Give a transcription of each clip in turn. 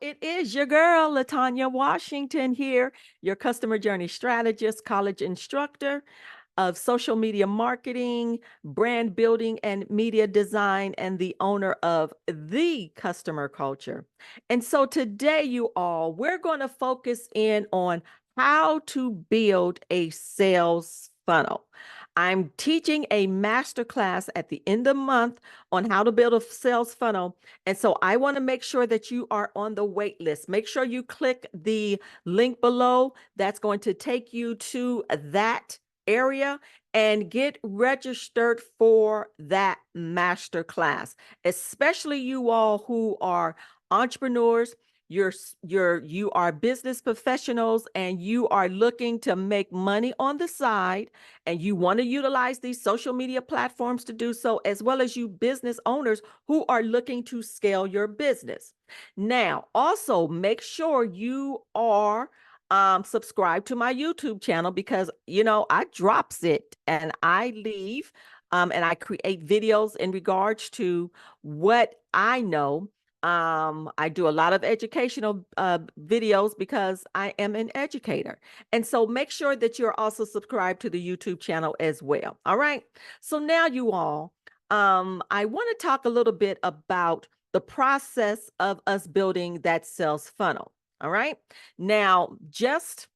It is your girl, Latanya Washington here, your customer journey strategist, college instructor of social media marketing, brand building, and media design, and the owner of The Customer Culture. And so today, you all, we're going to focus in on how to build a sales funnel. I'm teaching a masterclass at the end of the month on how to build a sales funnel. And so I want to make sure that you are on the wait list. Make sure you click the link below. That's going to take you to that area and get registered for that masterclass, especially you all who are entrepreneurs. You are business professionals and you are looking to make money on the side, and you want to utilize these social media platforms to do so, as well as you business owners who are looking to scale your business. Now, also make sure you are subscribe to my YouTube channel, because I drops it and I leave and I create videos in regards to what I know. I do a lot of educational videos because I am an educator. And so make sure that you're also subscribed to the YouTube channel as well. All right. So now, you all, I want to talk a little bit about the process of us building that sales funnel. All right. Now, just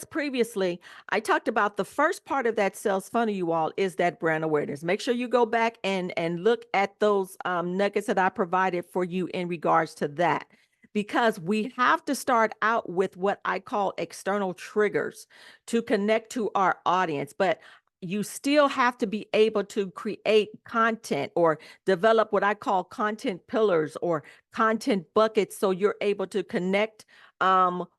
previously, I talked about the first part of that sales funnel, you all, is that brand awareness. Make sure you go back and look at those nuggets that I provided for you in regards to that, because we have to start out with what I call external triggers to connect to our audience. But you still have to be able to create content or develop what I call content pillars or content buckets, so you're able to connect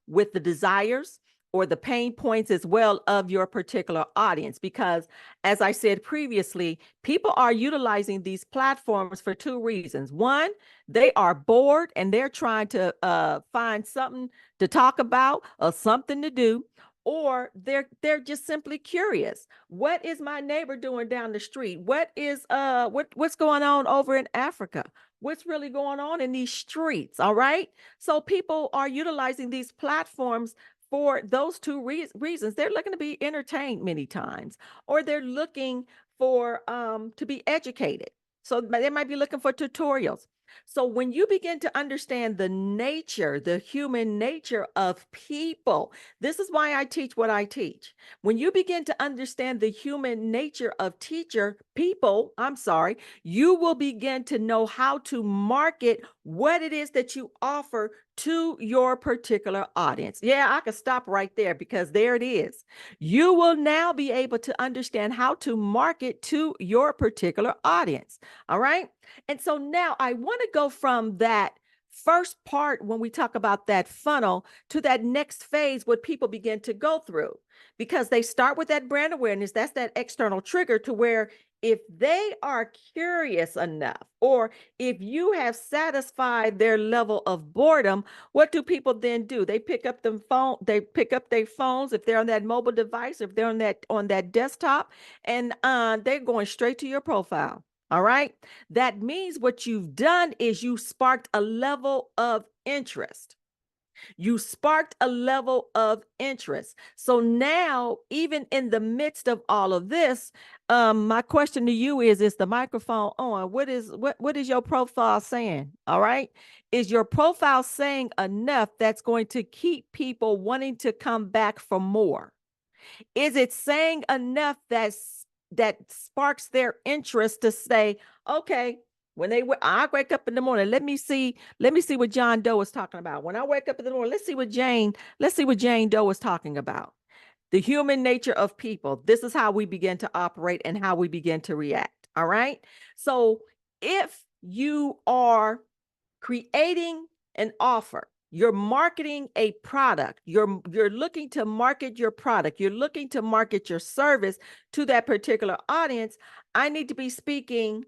with the desires or the pain points as well of your particular audience. Because, as I said previously, people are utilizing these platforms for two reasons. One, they are bored and they're trying to find something to talk about or something to do, or they're just simply curious. What is my neighbor doing down the street? What's going on over in Africa? What's really going on in these streets? All right. So people are utilizing these platforms for those two reasons. They're looking to be entertained many times, or they're looking for to be educated. So they might be looking for tutorials. So when you begin to understand the nature, the human nature of people, this is why I teach what I teach. When you begin to understand the human nature of people, you will begin to know how to market what it is that you offer to your particular audience. Yeah, I could stop right there, because there it is. You will now be able to understand how to market to your particular audience. All right. And so now I want to go from that first part, when we talk about that funnel, to that next phase, what people begin to go through, because they start with that brand awareness. That's that external trigger, to where if they are curious enough, or if you have satisfied their level of boredom, what do people then do? They pick up their phones, if they're on that mobile device, if they're on that desktop, and they're going straight to your profile. All right. That means what you've done is you sparked a level of interest. You sparked a level of interest. So now, even in the midst of all of this, my question to you is the microphone on? What is your profile saying? All right. Is your profile saying enough that's going to keep people wanting to come back for more? Is it saying enough that sparks their interest to say, okay, I wake up in the morning, let me see what John Doe is talking about. When I wake up in the morning, let's see what Jane Doe is talking about. The human nature of people. This is how we begin to operate and how we begin to react. All right. So if you are creating an offer, you're marketing a product, you're looking to market your product, you're looking to market your service to that particular audience, I need to be speaking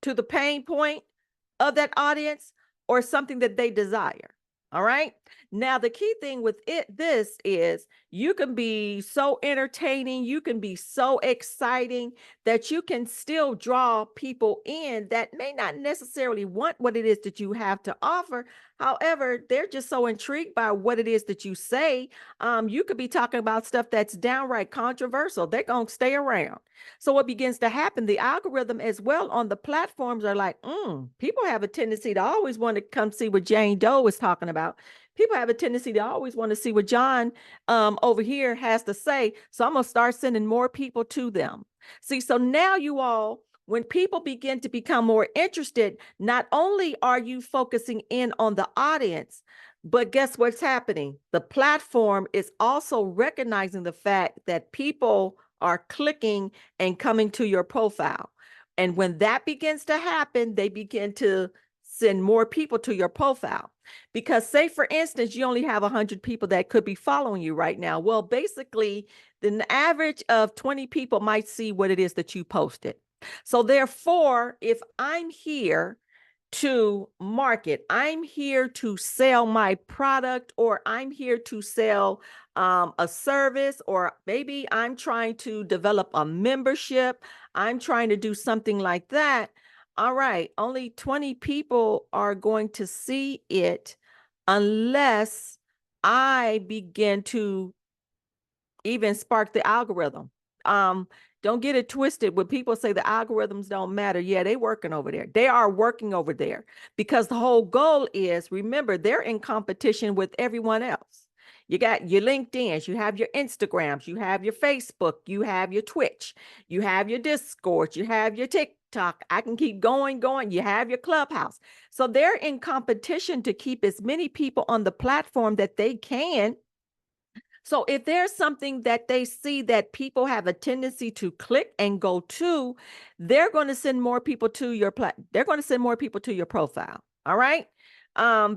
to the pain point of that audience, or something that they desire. All right. Now, the key thing with this is you can be so entertaining, you can be so exciting that you can still draw people in that may not necessarily want what it is that you have to offer. However, they're just so intrigued by what it is that you say. You could be talking about stuff that's downright controversial. They're going to stay around. So what begins to happen, the algorithm as well on the platforms are like, people have a tendency to always want to come see what Jane Doe is talking about. People have a tendency to always want to see what John over here has to say. So I'm going to start sending more people to them. See, so now you all, when people begin to become more interested, not only are you focusing in on the audience, but guess what's happening? The platform is also recognizing the fact that people are clicking and coming to your profile. And when that begins to happen, they begin to send more people to your profile. Because say, for instance, you only have 100 people that could be following you right now. Well, basically, the average of 20 people might see what it is that you posted. So therefore, if I'm here to market, I'm here to sell my product, or I'm here to sell a service, or maybe I'm trying to develop a membership, I'm trying to do something like that. All right, only 20 people are going to see it unless I begin to even spark the algorithm. Don't get it twisted. When people say the algorithms don't matter, yeah, they working over there. They are working over there because the whole goal is, remember, they're in competition with everyone else. You got your LinkedIn's, you have your Instagrams, you have your Facebook, you have your Twitch, you have your Discord, you have your TikTok. I can keep going. You have your Clubhouse. So they're in competition to keep as many people on the platform that they can. So if there's something that they see that people have a tendency to click and go to, they're going to send more people to your they're going to send more people to your profile. All right.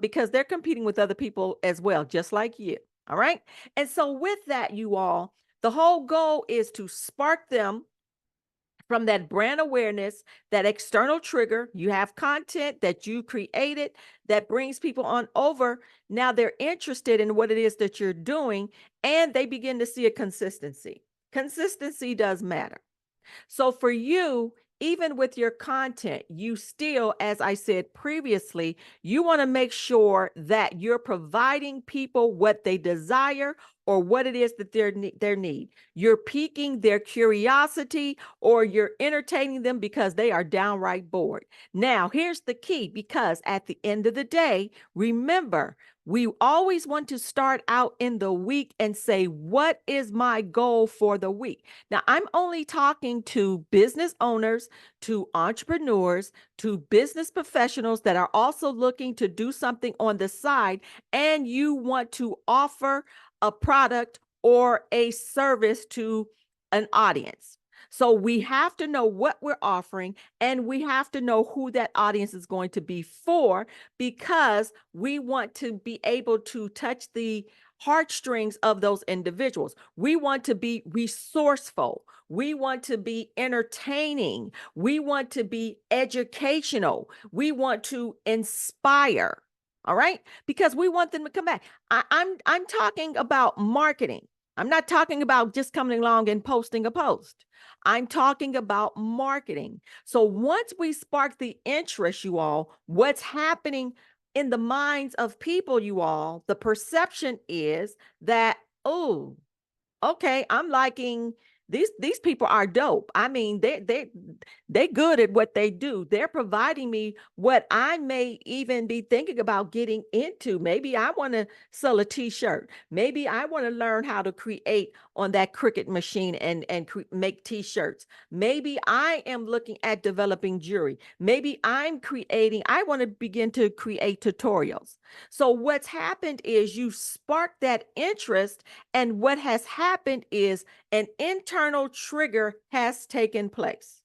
Because they're competing with other people as well, just like you. All right. And so with that, you all, the whole goal is to spark them from that brand awareness, that external trigger. You have content that you created that brings people on over. Now they're interested in what it is that you're doing, and they begin to see a consistency. Consistency does matter. So for you, even with your content, you still, as I said previously, you want to make sure that you're providing people what they desire or what it is that their need. You're piquing their curiosity, or you're entertaining them because they are downright bored. Now, here's the key, because at the end of the day, remember, we always want to start out in the week and say, what is my goal for the week? Now, I'm only talking to business owners, to entrepreneurs, to business professionals that are also looking to do something on the side, and you want to offer a product or a service to an audience. So we have to know what we're offering, and we have to know who that audience is going to be for, because we want to be able to touch the heartstrings of those individuals. We want to be resourceful. We want to be entertaining. We want to be educational. We want to inspire. All right, because we want them to come back. I'm talking about marketing. I'm not talking about just coming along and posting a post. I'm talking about marketing. So once we spark the interest, you all, what's happening in the minds of people, you all, the perception is that, oh, okay, I'm liking these people are dope. I mean, they good at what they do. They're providing me what I may even be thinking about getting into. Maybe I want to sell a t-shirt. Maybe I want to learn how to create on that Cricut machine and make t-shirts. Maybe I am looking at developing jewelry. Maybe I want to begin to create tutorials. So what's happened is you spark that interest, and what has happened is an internal trigger has taken place.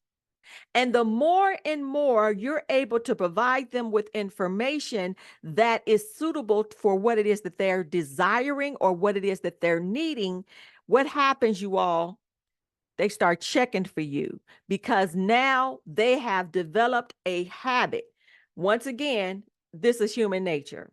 And the more and more you're able to provide them with information that is suitable for what it is that they're desiring or what it is that they're needing, what happens, you all? They start checking for you, because now they have developed a habit. Once again, this is human nature.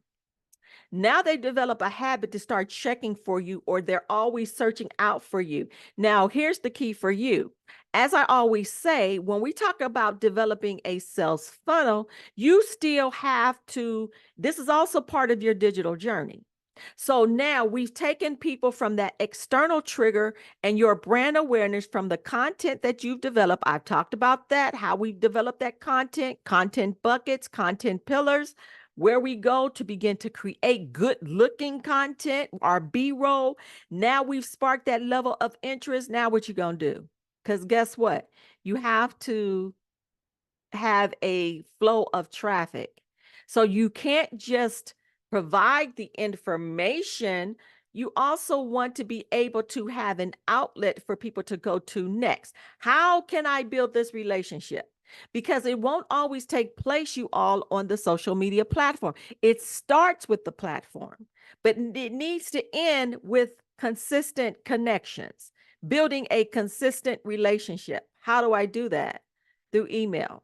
Now they develop a habit to start checking for you, or they're always searching out for you. Now, here's the key for you. As I always say, when we talk about developing a sales funnel, you still have to, this is also part of your digital journey. So now we've taken people from that external trigger and your brand awareness from the content that you've developed. I've talked about that, how we develop that content, content buckets, content pillars, where we go to begin to create good looking content, our B-roll. Now we've sparked that level of interest. Now what you gonna do? Because guess what? You have to have a flow of traffic. So you can't just provide the information. You also want to be able to have an outlet for people to go to next. How can I build this relationship? Because it won't always take place, you all, on the social media platform. It starts with the platform, but it needs to end with consistent connections, building a consistent relationship. How do I do that? Through email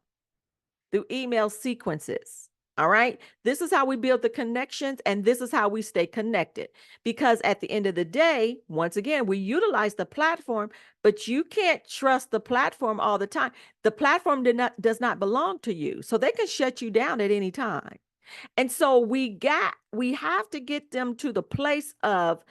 sequences. All right. This is how we build the connections, and this is how we stay connected. Because at the end of the day, once again, we utilize the platform, but you can't trust the platform all the time. The platform does not belong to you, so they can shut you down at any time. And so we have to get them to the place of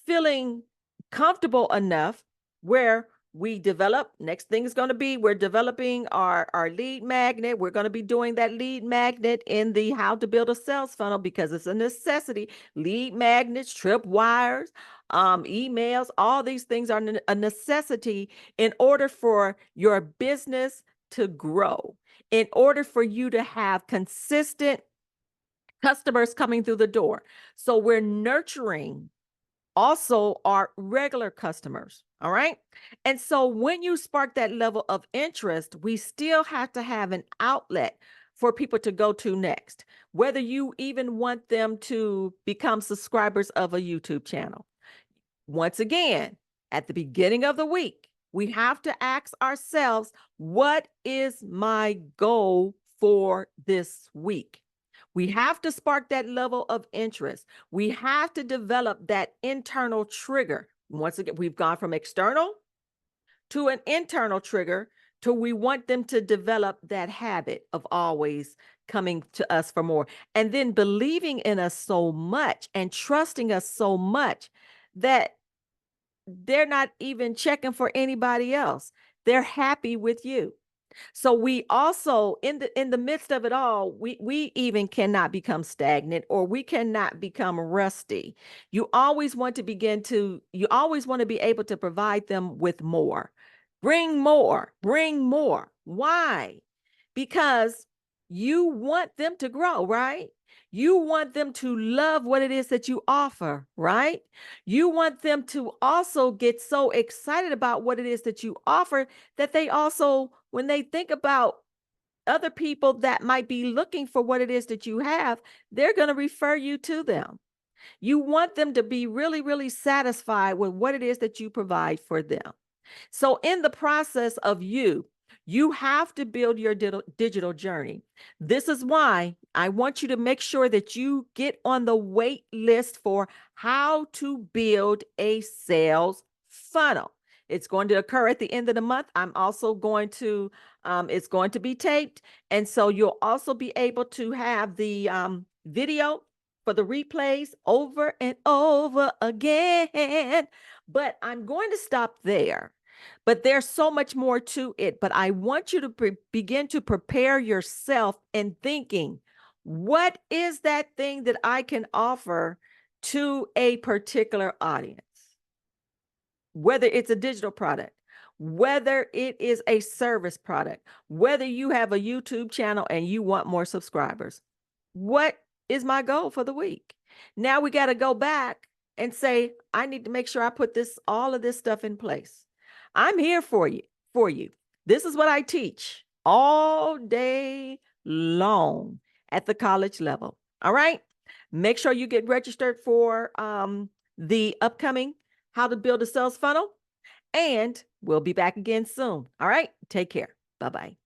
feeling comfortable enough where we develop. Next thing is going to be, we're developing our lead magnet. We're going to be doing that lead magnet in the how to build a sales funnel, because it's a necessity. Lead magnets, tripwires, emails, all these things are a necessity in order for your business to grow, in order for you to have consistent customers coming through the door. So we're nurturing also our regular customers. All right. And so when you spark that level of interest, we still have to have an outlet for people to go to next, whether you even want them to become subscribers of a YouTube channel. Once again, at the beginning of the week, we have to ask ourselves, what is my goal for this week? We have to spark that level of interest. We have to develop that internal trigger. Once again, we've gone from external to an internal trigger to we want them to develop that habit of always coming to us for more. And then believing in us so much and trusting us so much that they're not even checking for anybody else. They're happy with you. So we also, in the midst of it all, we even cannot become stagnant, or we cannot become rusty. You always want to be able to provide them with more. Bring more, bring more. Why? Because you want them to grow, right? You want them to love what it is that you offer, right? You want them to also get so excited about what it is that you offer that they also, when they think about other people that might be looking for what it is that you have, they're going to refer you to them. You want them to be really, really satisfied with what it is that you provide for them. So in the process of you have to build your digital journey. This is why I want you to make sure that you get on the wait list for how to build a sales funnel. It's going to occur at the end of the month. I'm also going to, it's going to be taped. And so you'll also be able to have the video for the replays over and over again. But I'm going to stop there. But there's so much more to it. But I want you to begin to prepare yourself in thinking, what is that thing that I can offer to a particular audience? Whether it's a digital product, whether it is a service product, whether you have a YouTube channel and you want more subscribers. What is my goal for the week? Now we got to go back and say, I need to make sure I put all of this stuff in place. I'm here for you. This is what I teach all day long at the college level. All right. Make sure you get registered for the upcoming How to Build a Sales Funnel, and we'll be back again soon. All right. Take care. Bye-bye.